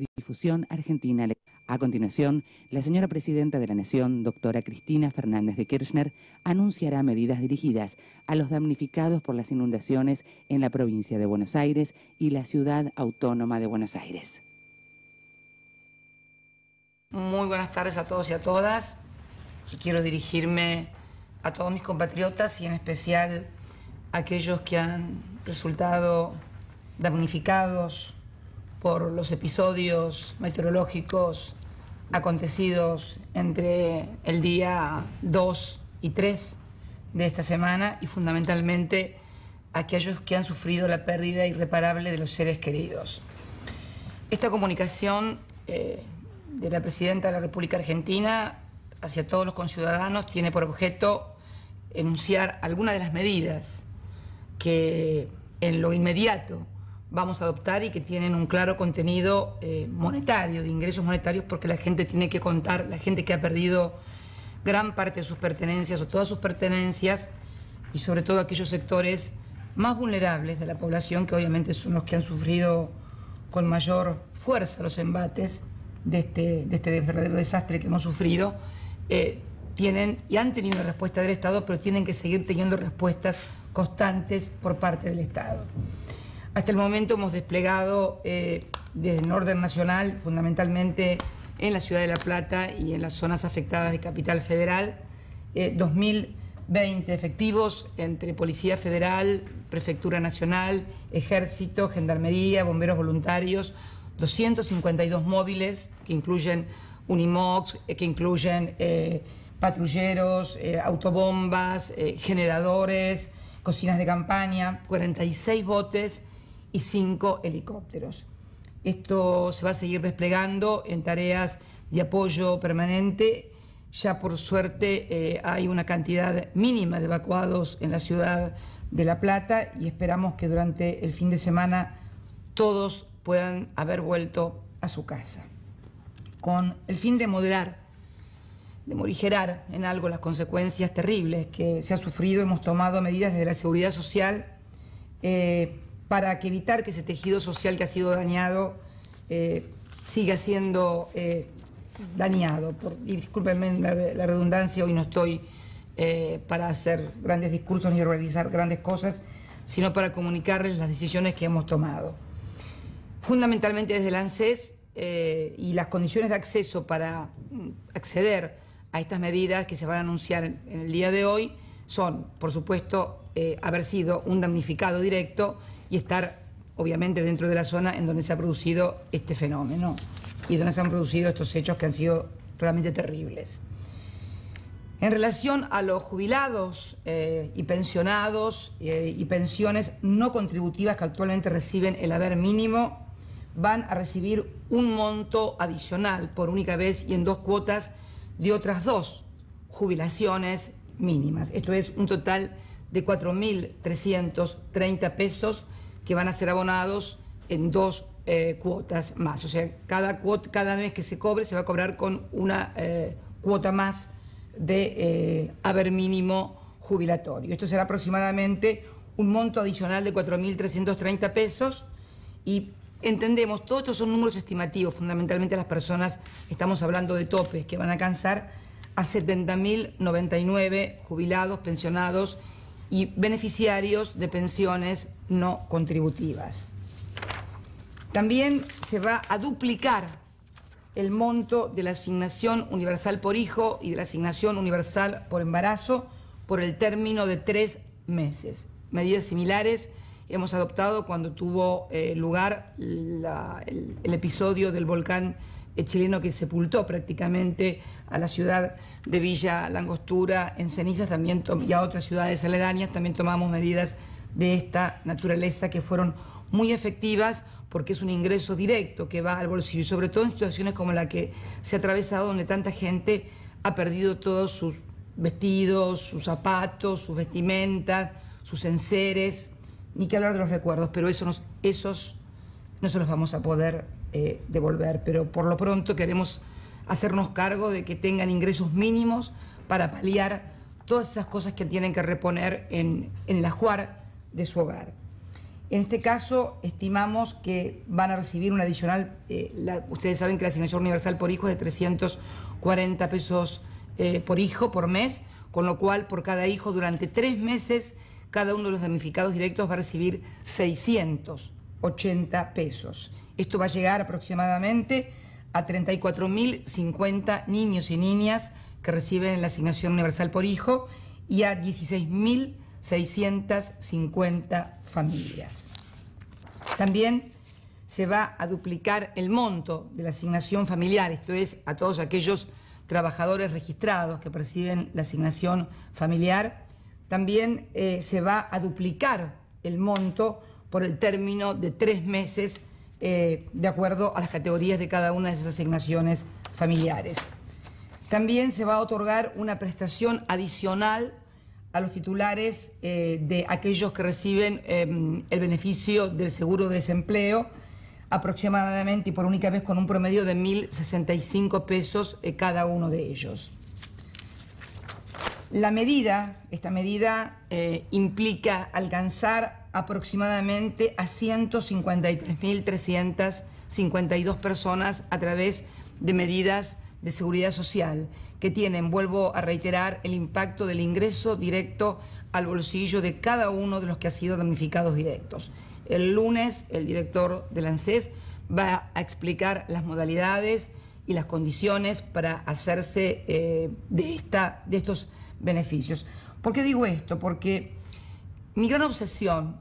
Radiodifusión Argentina. A continuación, la señora Presidenta de la Nación, doctora Cristina Fernández de Kirchner, anunciará medidas dirigidas a los damnificados por las inundaciones en la provincia de Buenos Aires y la Ciudad Autónoma de Buenos Aires. Muy buenas tardes a todos y a todas. Y quiero dirigirme a todos mis compatriotas y en especial a aquellos que han resultado damnificados por los episodios meteorológicos acontecidos entre el día 2 y 3 de esta semana y fundamentalmente a aquellos que han sufrido la pérdida irreparable de los seres queridos. Esta comunicación de la Presidenta de la República Argentina hacia todos los conciudadanos tiene por objeto enunciar algunas de las medidas que en lo inmediato vamos a adoptar y que tienen un claro contenido monetario, de ingresos monetarios, porque la gente tiene que contar, la gente que ha perdido gran parte de sus pertenencias o todas sus pertenencias, y sobre todo aquellos sectores más vulnerables de la población, que obviamente son los que han sufrido con mayor fuerza los embates de este verdadero desastre que hemos sufrido, tienen y han tenido una respuesta del Estado, pero tienen que seguir teniendo respuestas constantes por parte del Estado. Hasta el momento hemos desplegado desde el orden nacional, fundamentalmente en la Ciudad de La Plata y en las zonas afectadas de Capital Federal, 2020 efectivos entre Policía Federal, Prefectura Nacional, Ejército, Gendarmería, Bomberos Voluntarios, 252 móviles que incluyen Unimox, que incluyen patrulleros, autobombas, generadores, cocinas de campaña, 46 botes y 5 helicópteros. Esto se va a seguir desplegando en tareas de apoyo permanente. Ya por suerte hay una cantidad mínima de evacuados en la ciudad de La Plata y esperamos que durante el fin de semana todos puedan haber vuelto a su casa. Con el fin de moderar, de morigerar en algo las consecuencias terribles que se ha sufrido, hemos tomado medidas desde la seguridad social para evitar que ese tejido social que ha sido dañado siga siendo dañado. Y discúlpenme la redundancia, hoy no estoy para hacer grandes discursos ni realizar grandes cosas, sino para comunicarles las decisiones que hemos tomado. Fundamentalmente desde el ANSES y las condiciones de acceso para acceder a estas medidas que se van a anunciar en el día de hoy son, por supuesto, haber sido un damnificado directo y estar, obviamente, dentro de la zona en donde se ha producido este fenómeno y donde se han producido estos hechos que han sido realmente terribles. En relación a los jubilados y pensionados y pensiones no contributivas que actualmente reciben el haber mínimo, van a recibir un monto adicional por única vez y en 2 cuotas de otras 2 jubilaciones mínimas. Esto es un total de 4.330 pesos que van a ser abonados en 2 cuotas más. O sea, cada mes que se cobre se va a cobrar con una cuota más de haber mínimo jubilatorio. Esto será aproximadamente un monto adicional de 4.330 pesos y entendemos, todos estos son números estimativos, fundamentalmente las personas, estamos hablando de topes que van a alcanzar a 70.099 jubilados, pensionados y beneficiarios de pensiones no contributivas. También se va a duplicar el monto de la asignación universal por hijo y de la asignación universal por embarazo por el término de 3 meses. Medidas similares hemos adoptado cuando tuvo lugar el episodio del volcán chileno que sepultó prácticamente a la ciudad de Villa Langostura en cenizas también y a otras ciudades aledañas. También tomamos medidas de esta naturaleza que fueron muy efectivas porque es un ingreso directo que va al bolsillo y sobre todo en situaciones como la que se ha atravesado donde tanta gente ha perdido todos sus vestidos, sus zapatos, sus vestimentas, sus enseres, ni que hablar de los recuerdos, pero esos no se los vamos a poder devolver, pero por lo pronto queremos hacernos cargo de que tengan ingresos mínimos para paliar todas esas cosas que tienen que reponer en el ajuar de su hogar. En este caso, estimamos que van a recibir un adicional, ustedes saben que la asignación universal por hijo es de 340 pesos por hijo por mes, con lo cual por cada hijo durante 3 meses, cada uno de los damnificados directos va a recibir 680 pesos. Esto va a llegar aproximadamente a 34.050 niños y niñas que reciben la asignación universal por hijo y a 16.650 familias. También se va a duplicar el monto de la asignación familiar, esto es, a todos aquellos trabajadores registrados que perciben la asignación familiar. También se va a duplicar el monto por el término de 3 meses, de acuerdo a las categorías de cada una de esas asignaciones familiares. También se va a otorgar una prestación adicional a los titulares de aquellos que reciben el beneficio del seguro de desempleo, aproximadamente y por única vez con un promedio de 1.065 pesos cada uno de ellos. Esta medida implica alcanzar aproximadamente a 153.352 personas a través de medidas de seguridad social que tienen, vuelvo a reiterar, el impacto del ingreso directo al bolsillo de cada uno de los que han sido damnificados directos. El lunes el director del ANSES va a explicar las modalidades y las condiciones para hacerse de estos beneficios. ¿Por qué digo esto? Porque mi gran obsesión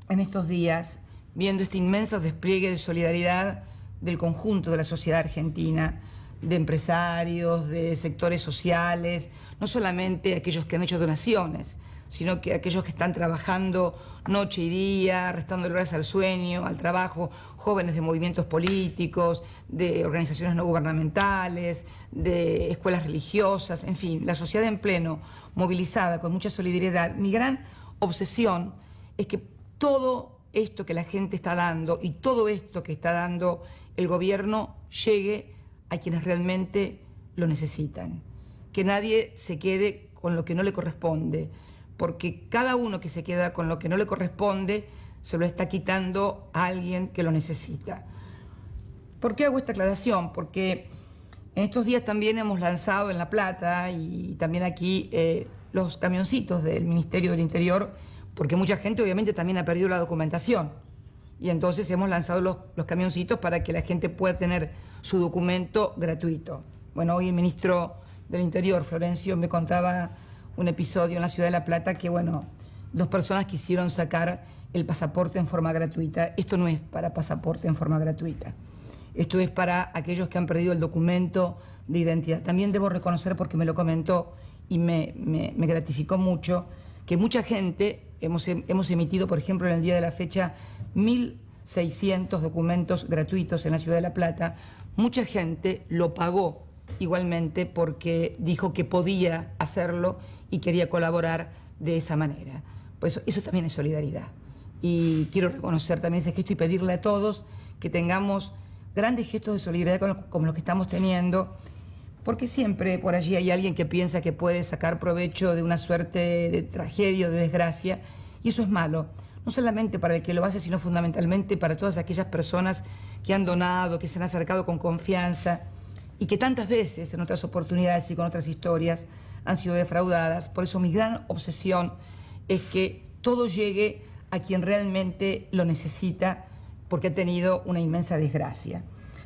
en estos días, viendo este inmenso despliegue de solidaridad del conjunto de la sociedad argentina, de empresarios, de sectores sociales, no solamente aquellos que han hecho donaciones, sino que aquellos que están trabajando noche y día, restando horas al sueño, al trabajo, jóvenes de movimientos políticos, de organizaciones no gubernamentales, de escuelas religiosas, en fin, la sociedad en pleno, movilizada con mucha solidaridad. Mi gran obsesión es que todo esto que la gente está dando y todo esto que está dando el gobierno llegue a quienes realmente lo necesitan. Que nadie se quede con lo que no le corresponde, porque cada uno que se queda con lo que no le corresponde se lo está quitando a alguien que lo necesita. ¿Por qué hago esta aclaración? Porque en estos días también hemos lanzado en La Plata y también aquí los camioncitos del Ministerio del Interior, porque mucha gente obviamente también ha perdido la documentación. Y entonces hemos lanzado los camioncitos para que la gente pueda tener su documento gratuito. Bueno, hoy el ministro del Interior, Florencio, me contaba un episodio en la ciudad de La Plata que, bueno, 2 personas quisieron sacar el pasaporte en forma gratuita. Esto no es para pasaporte en forma gratuita. Esto es para aquellos que han perdido el documento de identidad. También debo reconocer, porque me lo comentó y me gratificó mucho, que mucha gente, hemos emitido, por ejemplo, en el día de la fecha, 1.600 documentos gratuitos en la ciudad de La Plata. Mucha gente lo pagó igualmente porque dijo que podía hacerlo y quería colaborar de esa manera. Pues eso también es solidaridad. Y quiero reconocer también ese gesto y pedirle a todos que tengamos grandes gestos de solidaridad como los que estamos teniendo, porque siempre por allí hay alguien que piensa que puede sacar provecho de una suerte de tragedia o de desgracia, y eso es malo. No solamente para el que lo hace, sino fundamentalmente para todas aquellas personas que han donado, que se han acercado con confianza y que tantas veces en otras oportunidades y con otras historias han sido defraudadas. Por eso mi gran obsesión es que todo llegue a quien realmente lo necesita, porque ha tenido una inmensa desgracia.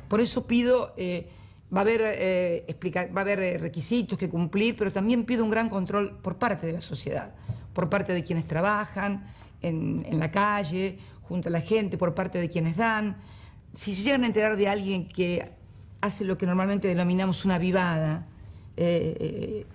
Por eso pido, va a haber requisitos que cumplir, pero también pido un gran control por parte de la sociedad, por parte de quienes trabajan en la calle, junto a la gente, por parte de quienes dan. Si se llegan a enterar de alguien que hace lo que normalmente denominamos una vivada,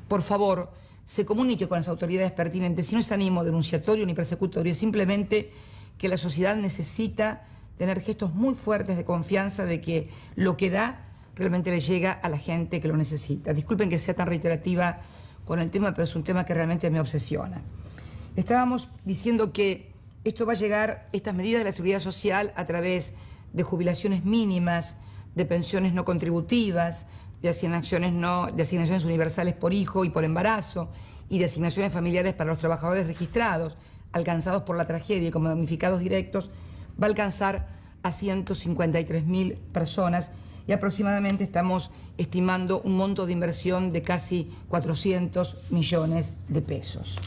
por favor, se comunique con las autoridades pertinentes. Si no es ánimo denunciatorio ni persecutorio, es simplemente que la sociedad necesita tener gestos muy fuertes de confianza de que lo que da realmente le llega a la gente que lo necesita. Disculpen que sea tan reiterativa con el tema, pero es un tema que realmente me obsesiona. Estábamos diciendo que esto va a llegar, estas medidas de la seguridad social, a través de jubilaciones mínimas, de pensiones no contributivas, de asignaciones universales por hijo y por embarazo, y de asignaciones familiares para los trabajadores registrados, alcanzados por la tragedia como damnificados directos va a alcanzar a 153.000 personas y aproximadamente estamos estimando un monto de inversión de casi 400 millones de pesos.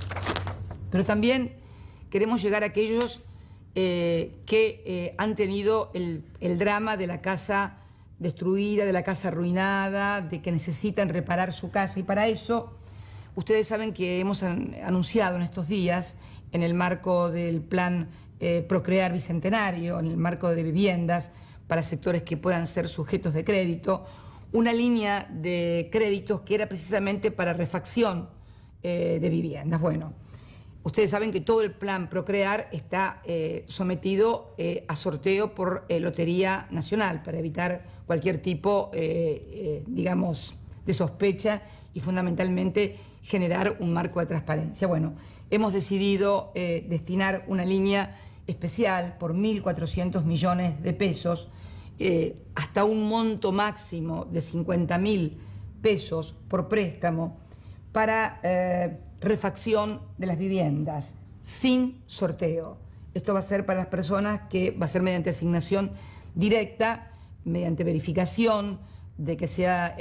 Pero también queremos llegar a aquellos que han tenido el drama de la casa destruida, de la casa arruinada, de que necesitan reparar su casa. Y para eso, ustedes saben que hemos anunciado en estos días, en el marco del plan Procrear Bicentenario, en el marco de viviendas para sectores que puedan ser sujetos de crédito, una línea de créditos que era precisamente para refacción de viviendas. Bueno, ustedes saben que todo el plan Procrear está sometido a sorteo por Lotería Nacional para evitar cualquier tipo, digamos, de sospecha y fundamentalmente generar un marco de transparencia. Bueno, hemos decidido destinar una línea especial por 1.400 millones de pesos hasta un monto máximo de 50.000 pesos por préstamo para refacción de las viviendas, sin sorteo. Esto va a ser para las personas que va a ser mediante asignación directa, mediante verificación de que sea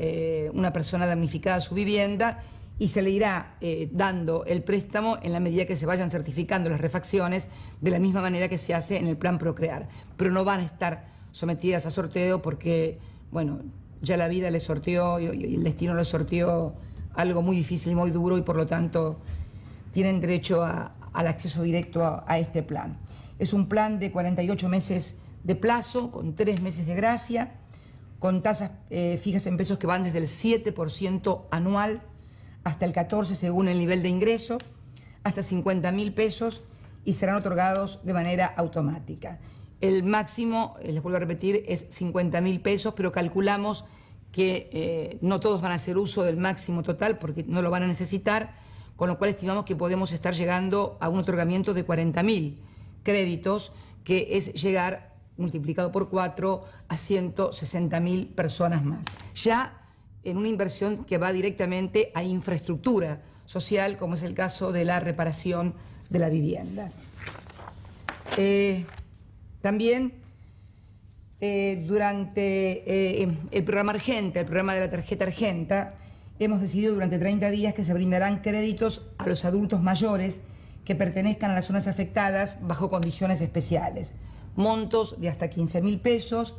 una persona damnificada su vivienda y se le irá dando el préstamo en la medida que se vayan certificando las refacciones de la misma manera que se hace en el plan Procrear. Pero no van a estar sometidas a sorteo porque, bueno, ya la vida les sorteó y el destino les sorteó algo muy difícil y muy duro y por lo tanto tienen derecho al acceso directo a este plan. Es un plan de 48 meses de plazo, con 3 meses de gracia, con tasas fijas en pesos que van desde el 7% anual hasta el 14% según el nivel de ingreso, hasta 50.000 pesos y serán otorgados de manera automática. El máximo, les vuelvo a repetir, es 50.000 pesos, pero calculamos que no todos van a hacer uso del máximo total porque no lo van a necesitar, con lo cual estimamos que podemos estar llegando a un otorgamiento de 40.000 créditos, que es llegar, multiplicado por 4, a 160.000 personas más. Ya en una inversión que va directamente a infraestructura social, como es el caso de la reparación de la vivienda. También durante el programa Argenta, el programa de la tarjeta Argenta, hemos decidido durante 30 días que se brindarán créditos a los adultos mayores que pertenezcan a las zonas afectadas bajo condiciones especiales. Montos de hasta 15.000 pesos,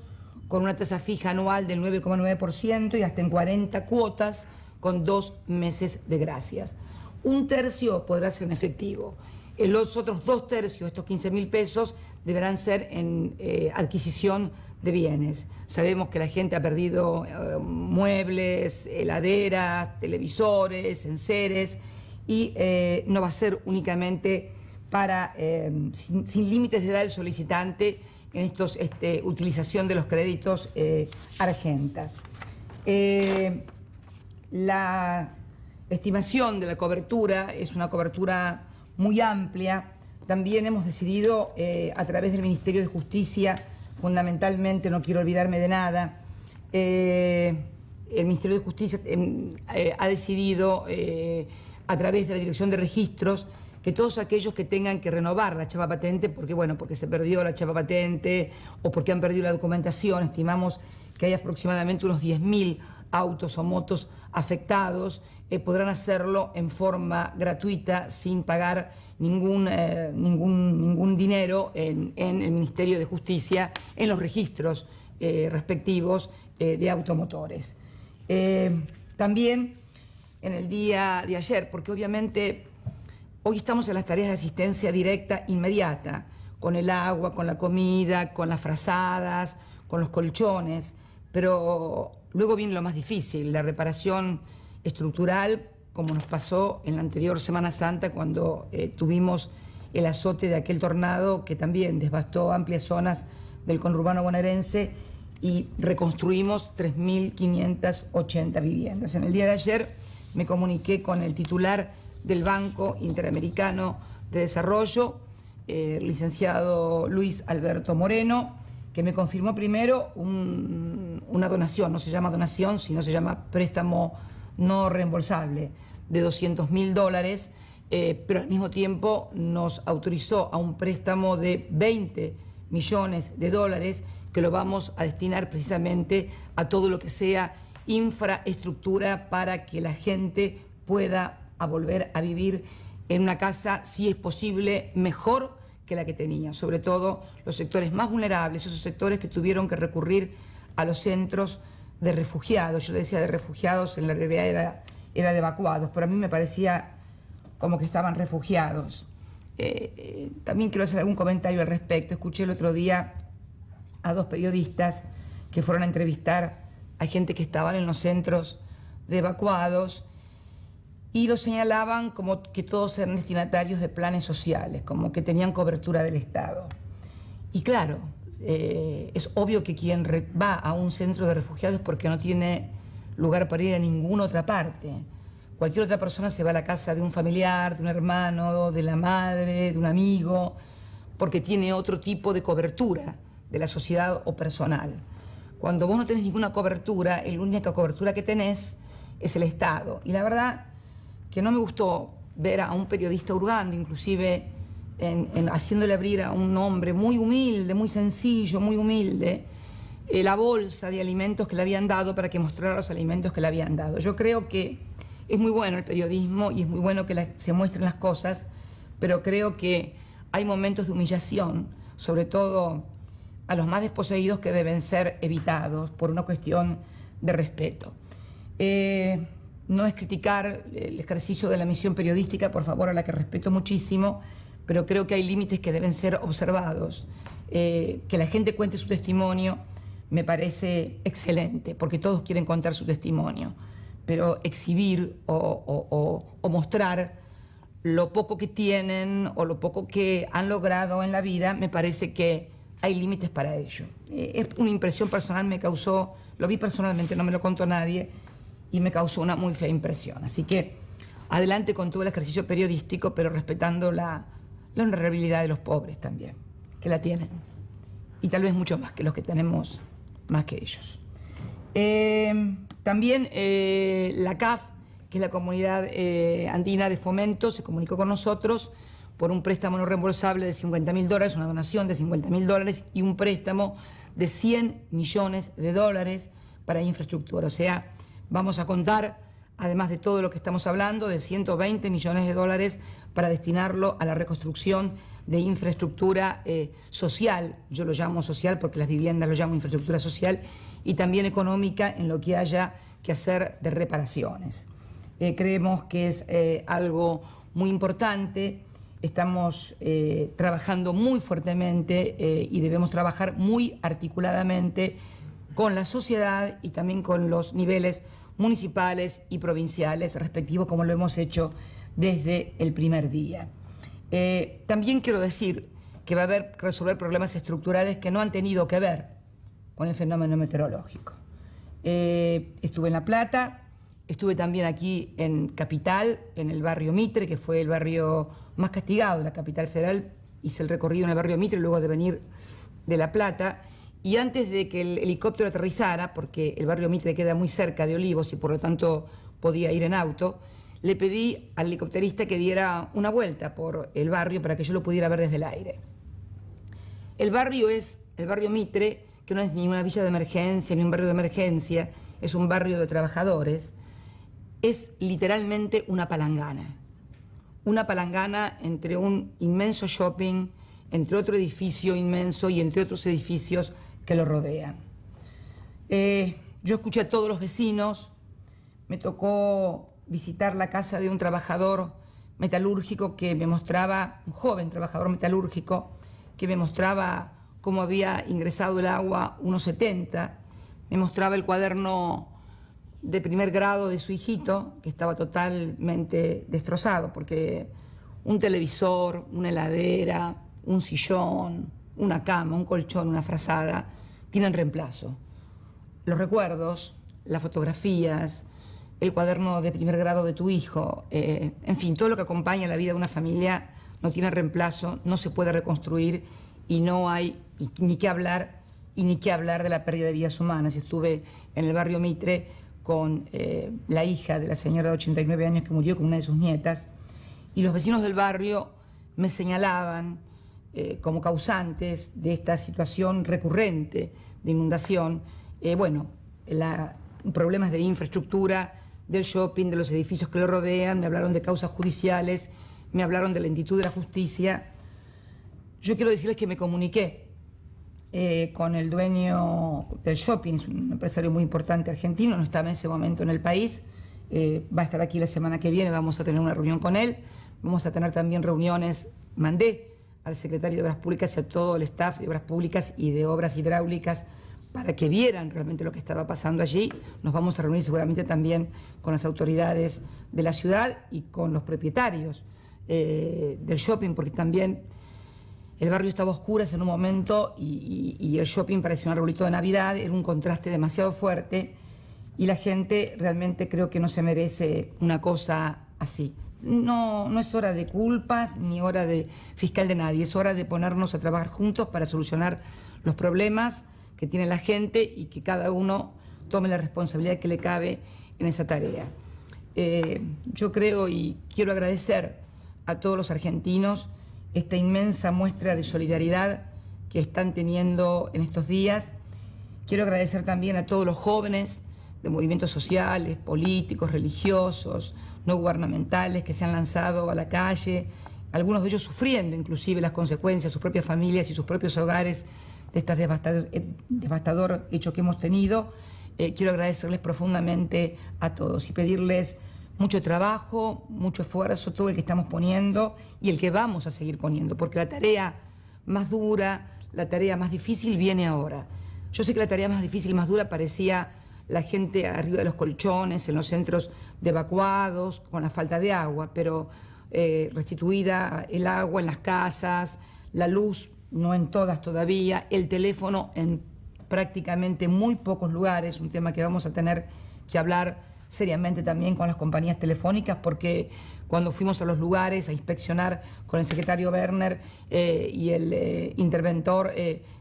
con una tasa fija anual del 9,9% y hasta en 40 cuotas con 2 meses de gracias. 1/3 podrá ser en efectivo. Los otros 2/3, estos 15.000 pesos, deberán ser en adquisición de bienes. Sabemos que la gente ha perdido muebles, heladeras, televisores, enseres y no va a ser únicamente para sin límites de edad del solicitante en estos utilización de los créditos Argenta. La estimación de la cobertura es una cobertura muy amplia. También hemos decidido a través del Ministerio de Justicia, fundamentalmente, no quiero olvidarme de nada, el Ministerio de Justicia ha decidido a través de la Dirección de Registros que todos aquellos que tengan que renovar la chapa patente, porque se perdió la chapa patente o porque han perdido la documentación, estimamos que hay aproximadamente unos 10.000 autos o motos afectados, podrán hacerlo en forma gratuita sin pagar ningún dinero en el Ministerio de Justicia, en los registros respectivos de automotores. También en el día de ayer, porque obviamente hoy estamos en las tareas de asistencia directa inmediata, con el agua, con la comida, con las frazadas, con los colchones, pero luego viene lo más difícil, la reparación estructural, como nos pasó en la anterior Semana Santa cuando tuvimos el azote de aquel tornado que también devastó amplias zonas del conurbano bonaerense y reconstruimos 3.580 viviendas. En el día de ayer me comuniqué con el titular del Banco Interamericano de Desarrollo, el licenciado Luis Alberto Moreno, que me confirmó primero una donación, no se llama donación, sino se llama préstamo no reembolsable, de $200.000, pero al mismo tiempo nos autorizó a un préstamo de 20 millones de dólares que lo vamos a destinar precisamente a todo lo que sea infraestructura para que la gente pueda volver a vivir en una casa, si es posible, mejor que la que tenía. Sobre todo los sectores más vulnerables, esos sectores que tuvieron que recurrir a los centros de refugiados. Yo decía de refugiados, en la realidad era de evacuados, pero a mí me parecía como que estaban refugiados. También quiero hacer algún comentario al respecto. Escuché el otro día a dos periodistas que fueron a entrevistar a gente que estaban en los centros de evacuados y los señalaban como que todos eran destinatarios de planes sociales, como que tenían cobertura del Estado. Y claro, es obvio que quien va a un centro de refugiados es porque no tiene lugar para ir a ninguna otra parte. Cualquier otra persona se va a la casa de un familiar, de un hermano, de la madre, de un amigo, porque tiene otro tipo de cobertura de la sociedad o personal. Cuando vos no tenés ninguna cobertura, la única cobertura que tenés es el Estado. Y la verdad que no me gustó ver a un periodista hurgando, inclusive haciéndole abrir a un hombre muy humilde, muy sencillo, muy humilde, la bolsa de alimentos que le habían dado para que mostrara los alimentos que le habían dado. Yo creo que es muy bueno el periodismo y es muy bueno que se muestren las cosas, pero creo que hay momentos de humillación, sobre todo a los más desposeídos, que deben ser evitados por una cuestión de respeto. No es criticar el ejercicio de la misión periodística, por favor, a la que respeto muchísimo, pero creo que hay límites que deben ser observados. Que la gente cuente su testimonio me parece excelente, porque todos quieren contar su testimonio, pero exhibir o mostrar lo poco que tienen o lo poco que han logrado en la vida, me parece que hay límites para ello. Es una impresión personal, me causó, lo vi personalmente, no me lo contó nadie, y me causó una muy fea impresión. Así que adelante con todo el ejercicio periodístico, pero respetando la honorabilidad de los pobres también, que la tienen. Y tal vez mucho más que los que tenemos más que ellos. También la CAF, que es la Comunidad Andina de Fomento, se comunicó con nosotros por un préstamo no reembolsable de $50.000, una donación de $50.000 y un préstamo de $100 millones para infraestructura. O sea, vamos a contar, además de todo lo que estamos hablando, de $120 millones para destinarlo a la reconstrucción de infraestructura social. Yo lo llamo social porque las viviendas lo llamo infraestructura social, y también económica en lo que haya que hacer de reparaciones. Creemos que es algo muy importante. Estamos trabajando muy fuertemente y debemos trabajar muy articuladamente con la sociedad y también con los niveles municipales y provinciales respectivos, como lo hemos hecho desde el primer día. También quiero decir que va a haber que resolver problemas estructurales que no han tenido que ver con el fenómeno meteorológico. Estuve en La Plata, estuve también aquí en Capital, en el barrio Mitre, que fue el barrio más castigado de la capital federal. Hice el recorrido en el barrio Mitre luego de venir de La Plata. Y antes de que el helicóptero aterrizara, porque el barrio Mitre queda muy cerca de Olivos y por lo tanto podía ir en auto, le pedí al helicópterista que diera una vuelta por el barrio para que yo lo pudiera ver desde el aire. El barrio es el barrio Mitre, que no es ni una villa de emergencia ni un barrio de emergencia, es un barrio de trabajadores. Es literalmente una palangana entre un inmenso shopping, entre otro edificio inmenso y entre otros edificios que lo rodean. Yo escuché a todos los vecinos, me tocó visitar la casa de un trabajador metalúrgico que me mostraba, un joven trabajador metalúrgico, que me mostraba cómo había ingresado el agua 1,70, me mostraba el cuaderno de primer grado de su hijito, que estaba totalmente destrozado, porque un televisor, una heladera, un sillón, una cama, un colchón, una frazada, tienen reemplazo. Los recuerdos, las fotografías, el cuaderno de primer grado de tu hijo, en fin, todo lo que acompaña la vida de una familia no tiene reemplazo, no se puede reconstruir y no hay ni qué hablar de la pérdida de vidas humanas. Estuve en el barrio Mitre con la hija de la señora de 89 años que murió con una de sus nietas, y los vecinos del barrio me señalaban como causantes de esta situación recurrente de inundación, problemas de infraestructura, del shopping, de los edificios que lo rodean, me hablaron de causas judiciales, me hablaron de lentitud de la justicia. Yo quiero decirles que me comuniqué con el dueño del shopping, es un empresario muy importante argentino, no estaba en ese momento en el país, va a estar aquí la semana que viene, vamos a tener una reunión con él, vamos a tener también reuniones, mandé al secretario de Obras Públicas y a todo el staff de Obras Públicas y de Obras Hidráulicas para que vieran realmente lo que estaba pasando allí. Nos vamos a reunir seguramente también con las autoridades de la ciudad y con los propietarios del shopping, porque también el barrio estaba a oscuras en un momento y el shopping parecía un arbolito de Navidad, era un contraste demasiado fuerte y la gente realmente creo que no se merece una cosa así. No es hora de culpas ni hora de fiscal de nadie, es hora de ponernos a trabajar juntos para solucionar los problemas que tiene la gente y que cada uno tome la responsabilidad que le cabe en esa tarea. Yo creo y quiero agradecer a todos los argentinos esta inmensa muestra de solidaridad que están teniendo en estos días. Quiero agradecer también a todos los jóvenes de movimientos sociales, políticos, religiosos, no gubernamentales que se han lanzado a la calle, algunos de ellos sufriendo inclusive las consecuencias, sus propias familias y sus propios hogares de este devastador hecho que hemos tenido. Quiero agradecerles profundamente a todos y pedirles mucho trabajo, mucho esfuerzo, todo el que estamos poniendo y el que vamos a seguir poniendo, porque la tarea más dura, la tarea más difícil viene ahora. Yo sé que la tarea más difícil y más dura parecía la gente arriba de los colchones, en los centros de evacuados, con la falta de agua, pero restituida el agua en las casas, la luz, no en todas todavía, el teléfono en prácticamente muy pocos lugares, un tema que vamos a tener que hablar seriamente también con las compañías telefónicas, porque cuando fuimos a los lugares a inspeccionar con el secretario Werner y el interventor,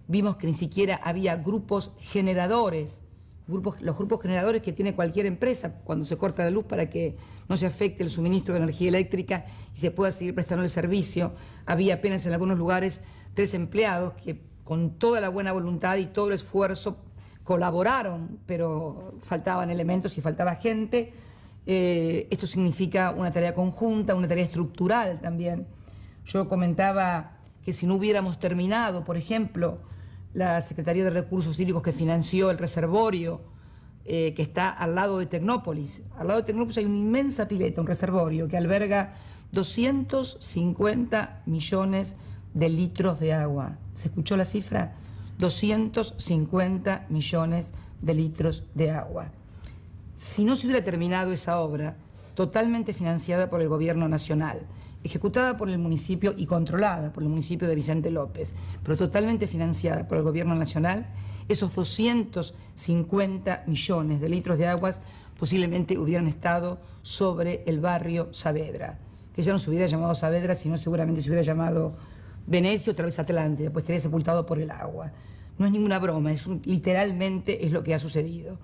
vimos que ni siquiera había grupos generadores, los grupos generadores que tiene cualquier empresa cuando se corta la luz para que no se afecte el suministro de energía eléctrica y se pueda seguir prestando el servicio. Había apenas en algunos lugares 3 empleados que con toda la buena voluntad y todo el esfuerzo colaboraron, pero faltaban elementos y faltaba gente. Esto significa una tarea conjunta, una tarea estructural también. Yo comentaba que si no hubiéramos terminado, por ejemplo, la Secretaría de Recursos Hídricos que financió el reservorio que está al lado de Tecnópolis. Al lado de Tecnópolis hay una inmensa pileta, un reservorio que alberga 250 millones de litros de agua. ¿Se escuchó la cifra? 250 millones de litros de agua. Si no se hubiera terminado esa obra, totalmente financiada por el Gobierno Nacional, ejecutada por el municipio y controlada por el municipio de Vicente López, pero totalmente financiada por el Gobierno Nacional, esos 250 millones de litros de aguas posiblemente hubieran estado sobre el barrio Saavedra, que ya no se hubiera llamado Saavedra, sino seguramente se hubiera llamado Venecia, otra vez Atlántida, después estaría sepultado por el agua. No es ninguna broma, literalmente es lo que ha sucedido.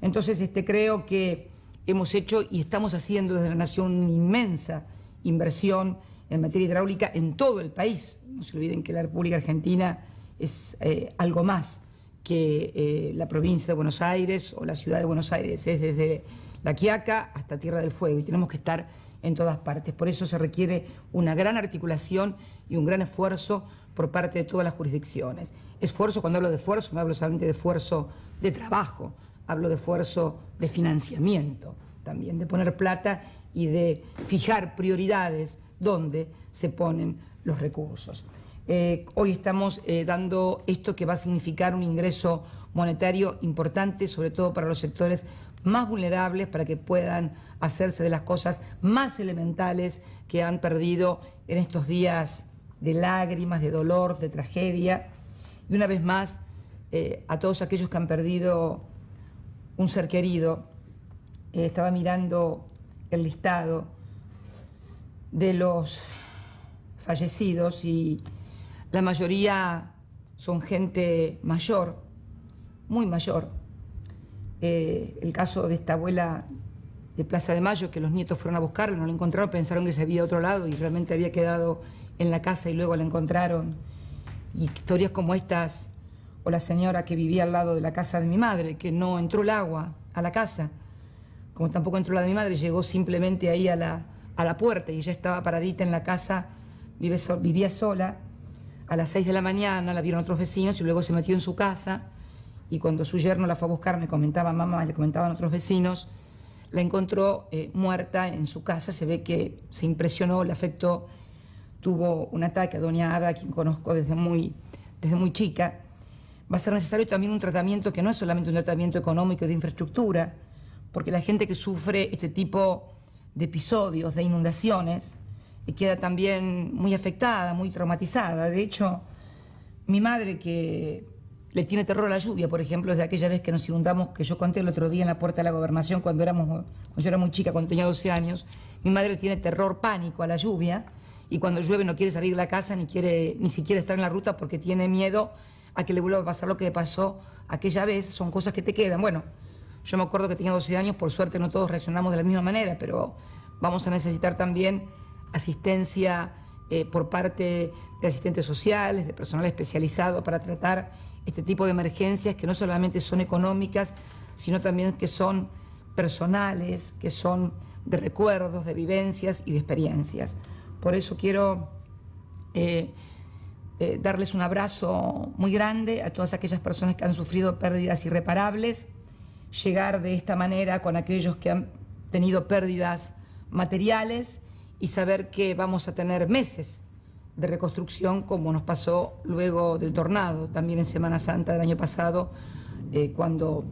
Entonces creo que hemos hecho y estamos haciendo desde la Nación una inmensa inversión en materia hidráulica en todo el país. No se olviden que la República Argentina es algo más que la provincia de Buenos Aires o la ciudad de Buenos Aires. Es desde La Quiaca hasta Tierra del Fuego y tenemos que estar en todas partes. Por eso se requiere una gran articulación y un gran esfuerzo por parte de todas las jurisdicciones. Esfuerzo, cuando hablo de esfuerzo, no hablo solamente de esfuerzo de trabajo, hablo de esfuerzo de financiamiento también, de poner plata y de fijar prioridades donde se ponen los recursos. Hoy estamos dando esto que va a significar un ingreso monetario importante, sobre todo para los sectores más vulnerables, para que puedan hacerse de las cosas más elementales que han perdido en estos días de lágrimas, de dolor, de tragedia. Y una vez más, a todos aquellos que han perdido un ser querido, estaba mirando el listado de los fallecidos y la mayoría son gente mayor, muy mayor. El caso de esta abuela de Plaza de Mayo, que los nietos fueron a buscarla, no la encontraron, pensaron que se había ido a otro lado y realmente había quedado en la casa y luego la encontraron. Y historias como estas, o la señora que vivía al lado de la casa de mi madre, que no entró el agua a la casa, como tampoco entró la de mi madre, llegó simplemente ahí a la puerta y ella estaba paradita en la casa, vivía sola. A las 6 de la mañana la vieron otros vecinos y luego se metió en su casa, y cuando su yerno la fue a buscar, me comentaba mamá, le comentaban otros vecinos, la encontró muerta en su casa. Se ve que se impresionó, le afectó, tuvo un ataque a doña Ada, a quien conozco desde muy chica. Va a ser necesario también un tratamiento que no es solamente un tratamiento económico y de infraestructura, porque la gente que sufre este tipo de episodios, de inundaciones, queda también muy afectada, muy traumatizada. De hecho, mi madre, que le tiene terror a la lluvia, por ejemplo, desde aquella vez que nos inundamos, que yo conté el otro día en la puerta de la Gobernación, cuando yo era muy chica, cuando tenía 12 años, mi madre tiene terror, pánico a la lluvia, y cuando llueve no quiere salir de la casa, ni siquiera estar en la ruta, porque tiene miedo a que le vuelva a pasar lo que le pasó aquella vez. Son cosas que te quedan. Bueno, yo me acuerdo que tenía 12 años, por suerte no todos reaccionamos de la misma manera, pero vamos a necesitar también asistencia por parte de asistentes sociales, de personal especializado para tratar este tipo de emergencias que no solamente son económicas, sino también que son personales, que son de recuerdos, de vivencias y de experiencias. Por eso quiero darles un abrazo muy grande a todas aquellas personas que han sufrido pérdidas irreparables, llegar de esta manera con aquellos que han tenido pérdidas materiales y saber que vamos a tener meses de reconstrucción, como nos pasó luego del tornado, también en Semana Santa del año pasado, cuando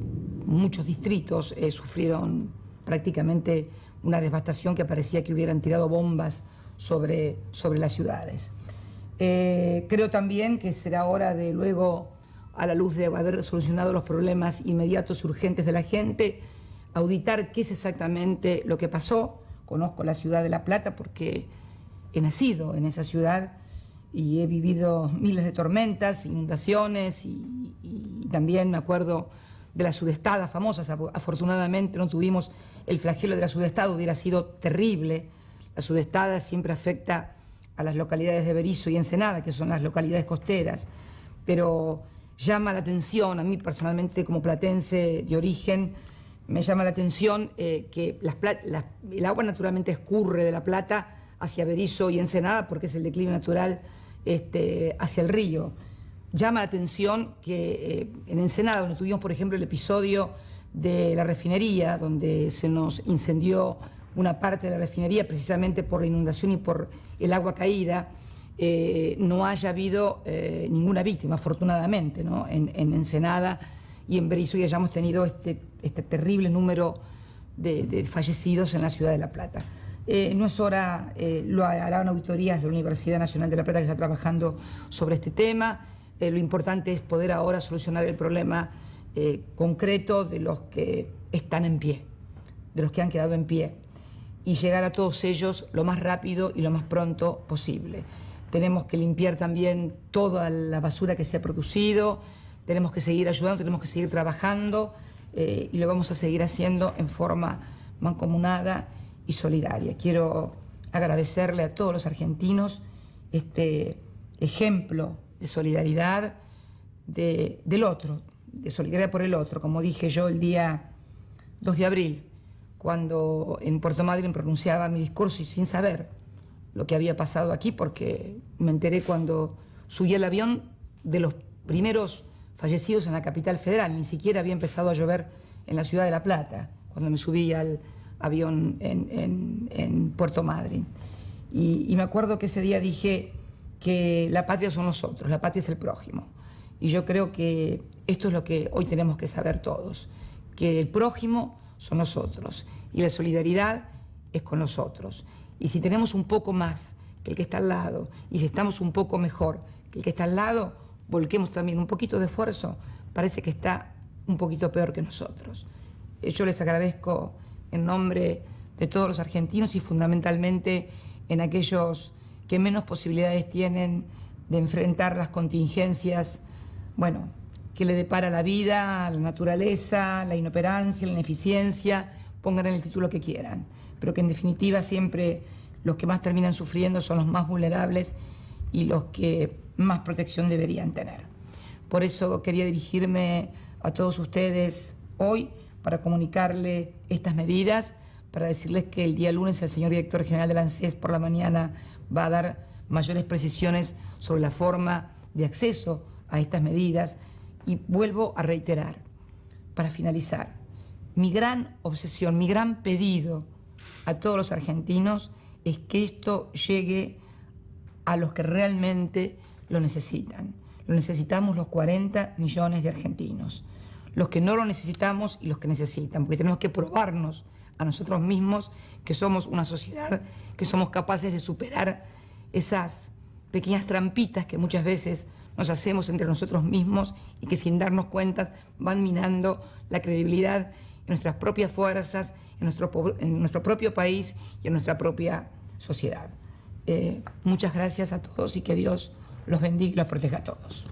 muchos distritos sufrieron prácticamente una devastación que parecía que hubieran tirado bombas sobre las ciudades. Creo también que será hora de luego, a la luz de haber solucionado los problemas inmediatos y urgentes de la gente, auditar qué es exactamente lo que pasó. Conozco la ciudad de La Plata porque he nacido en esa ciudad y he vivido miles de tormentas, inundaciones y también me acuerdo de las sudestadas famosas. Afortunadamente no tuvimos el flagelo de la sudestada, hubiera sido terrible. La sudestada siempre afecta a las localidades de Berisso y Ensenada, que son las localidades costeras, pero llama la atención, a mí personalmente como platense de origen, me llama la atención que el agua naturalmente escurre de La Plata hacia Berisso y Ensenada porque es el declive natural hacia el río. Llama la atención que en Ensenada, donde tuvimos por ejemplo el episodio de la refinería, donde se nos incendió una parte de la refinería precisamente por la inundación y por el agua caída, no haya habido ninguna víctima, afortunadamente, ¿no? En Ensenada y en Berisso ya hayamos tenido este terrible número de fallecidos en la ciudad de La Plata. No es hora, lo harán auditorías de la Universidad Nacional de La Plata, que está trabajando sobre este tema. Lo importante es poder ahora solucionar el problema concreto de los que están en pie, de los que han quedado en pie, y llegar a todos ellos lo más rápido y lo más pronto posible. Tenemos que limpiar también toda la basura que se ha producido, tenemos que seguir ayudando, tenemos que seguir trabajando y lo vamos a seguir haciendo en forma mancomunada y solidaria. Quiero agradecerle a todos los argentinos este ejemplo de solidaridad del otro, de solidaridad por el otro, como dije yo el día 2 de abril, cuando en Puerto Madryn pronunciaba mi discurso y sin saber lo que había pasado aquí, porque me enteré cuando subí al avión de los primeros fallecidos en la capital federal. Ni siquiera había empezado a llover en la ciudad de La Plata, cuando me subí al avión en Puerto Madryn. Y me acuerdo que ese día dije que la patria son nosotros, la patria es el prójimo. Y yo creo que esto es lo que hoy tenemos que saber todos, que el prójimo son nosotros y la solidaridad es con nosotros. Y si tenemos un poco más que el que está al lado, y si estamos un poco mejor que el que está al lado, volquemos también un poquito de esfuerzo, parece que está un poquito peor que nosotros. Yo les agradezco en nombre de todos los argentinos y fundamentalmente en aquellos que menos posibilidades tienen de enfrentar las contingencias, que le depara la vida, la naturaleza, la inoperancia, la ineficiencia, pongan en el título que quieran, pero que en definitiva siempre los que más terminan sufriendo son los más vulnerables y los que más protección deberían tener. Por eso quería dirigirme a todos ustedes hoy para comunicarle estas medidas, para decirles que el día lunes el señor director general del ANSES por la mañana va a dar mayores precisiones sobre la forma de acceso a estas medidas. Y vuelvo a reiterar, para finalizar, mi gran obsesión, mi gran pedido a todos los argentinos es que esto llegue a los que realmente lo necesitan. Lo necesitamos los 40 millones de argentinos, los que no lo necesitamos y los que necesitan, porque tenemos que probarnos a nosotros mismos que somos una sociedad, que somos capaces de superar esas pequeñas trampitas que muchas veces nos hacemos entre nosotros mismos y que sin darnos cuenta van minando la credibilidad en nuestras propias fuerzas, en nuestro propio país y en nuestra propia sociedad. Muchas gracias a todos y que Dios los bendiga y los proteja a todos.